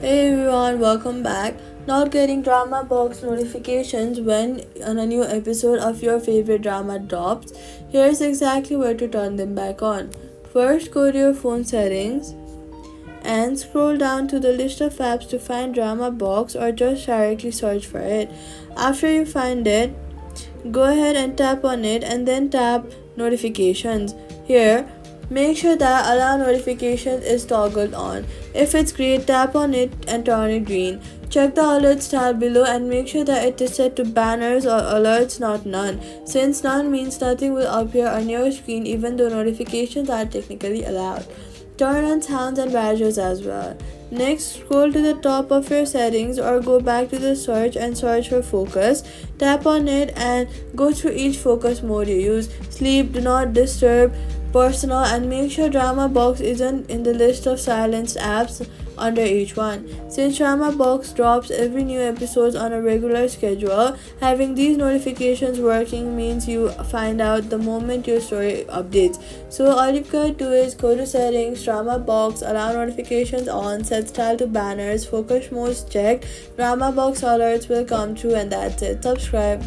Hey everyone, welcome back. Not getting drama box notifications when a new episode of your favorite drama drops? Here's exactly where to turn them back on. First, go to your phone settings and scroll down to the list of apps to find drama box or just directly search for it. After you find it, go ahead and tap on it and then tap notifications. Here, make sure that allow notifications is toggled on. If it's green, tap on it and turn it green. Check the alerts tab below and make sure that it is set to banners or alerts, not none, since none means nothing will appear on your screen even though notifications are technically allowed. Turn on sounds and badges as well. Next, scroll to the top of your settings or go back to the search and search for focus. Tap on it and go through each focus mode you use: sleep, do not disturb, personal, and make sure drama box isn't in the list of silenced apps under each one. Since drama box drops every new episodes on a regular schedule, having these notifications working means you find out the moment your story updates. So all you've got to do is go to settings, drama box, allow notifications on, set style to banners, focus modes checked, drama box alerts will come through, and that's it. Subscribe.